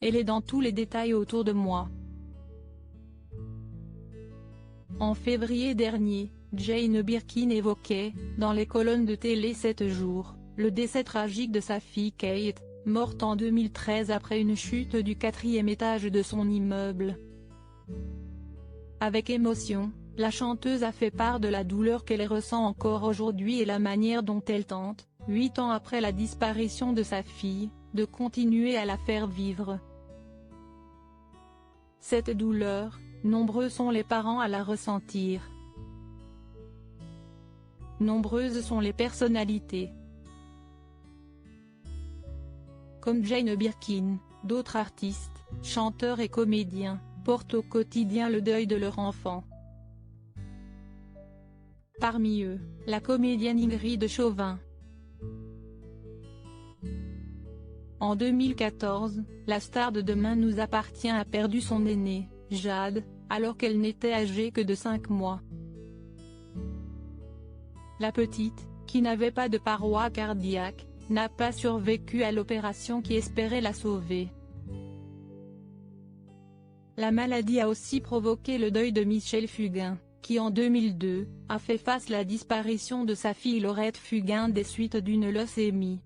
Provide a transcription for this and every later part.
Elle est dans tous les détails autour de moi. En février dernier, Jane Birkin évoquait, dans les colonnes de télé 7 jours, le décès tragique de sa fille Kate, morte en 2013 après une chute du 4e étage de son immeuble. Avec émotion, la chanteuse a fait part de la douleur qu'elle ressent encore aujourd'hui et la manière dont elle tente, 8 ans après la disparition de sa fille, de continuer à la faire vivre. Cette douleur, nombreux sont les parents à la ressentir. Nombreuses sont les personnalités. Comme Jane Birkin, d'autres artistes, chanteurs et comédiens, portent au quotidien le deuil de leur enfant. Parmi eux, la comédienne Ingrid Chauvin. En 2014, la star de Demain nous appartient a perdu son aînée, Jade, alors qu'elle n'était âgée que de 5 mois. La petite, qui n'avait pas de paroi cardiaque, n'a pas survécu à l'opération qui espérait la sauver. La maladie a aussi provoqué le deuil de Michel Fugain, qui en 2002, a fait face à la disparition de sa fille Laurette Fugain des suites d'une leucémie.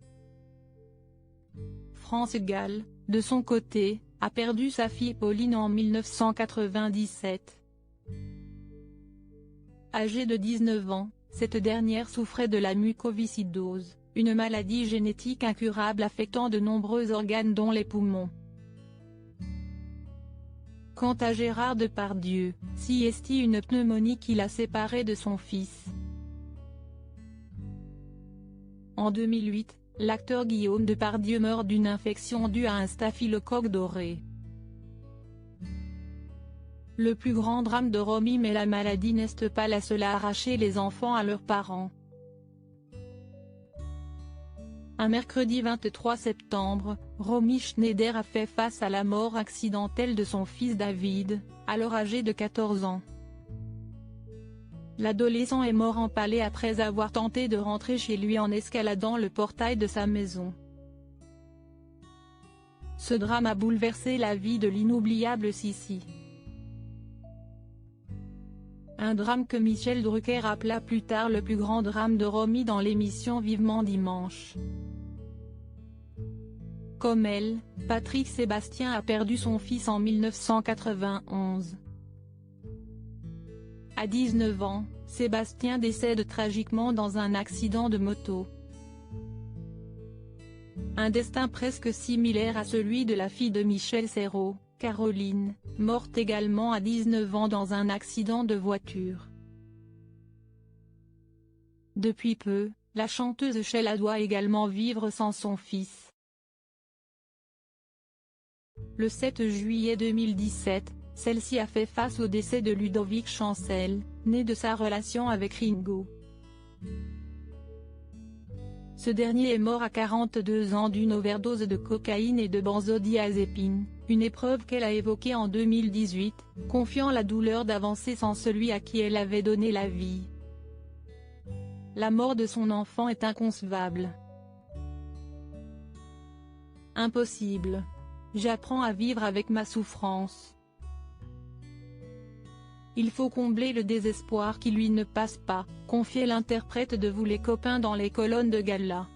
France Gall, de son côté, a perdu sa fille Pauline en 1997. Âgée de 19 ans, cette dernière souffrait de la mucoviscidose, une maladie génétique incurable affectant de nombreux organes dont les poumons. Quant à Gérard Depardieu, siestie une pneumonie qui l'a séparé de son fils. En 2008, l'acteur Guillaume Depardieu meurt d'une infection due à un staphylocoque doré. Le plus grand drame de Romy, mais la maladie n'est pas la seule à arracher les enfants à leurs parents. Un mercredi 23 septembre, Romy Schneider a fait face à la mort accidentelle de son fils David, alors âgé de 14 ans. L'adolescent est mort empalé après avoir tenté de rentrer chez lui en escaladant le portail de sa maison. Ce drame a bouleversé la vie de l'inoubliable Sissi. Un drame que Michel Drucker appela plus tard le plus grand drame de Romy dans l'émission Vivement Dimanche. Comme elle, Patrick Sébastien a perdu son fils en 1991. À 19 ans, Sébastien décède tragiquement dans un accident de moto. Un destin presque similaire à celui de la fille de Michel Serrault, Caroline, morte également à 19 ans dans un accident de voiture. Depuis peu, la chanteuse Sheila doit également vivre sans son fils. Le 7 juillet 2017, celle-ci a fait face au décès de Ludovic Chancel, né de sa relation avec Ringo. Ce dernier est mort à 42 ans d'une overdose de cocaïne et de benzodiazépine, une épreuve qu'elle a évoquée en 2018, confiant la douleur d'avancer sans celui à qui elle avait donné la vie. La mort de son enfant est inconcevable. Impossible. J'apprends à vivre avec ma souffrance. Il faut combler le désespoir qui lui ne passe pas, confiait l'interprète de Vous les copains dans les colonnes de Gala.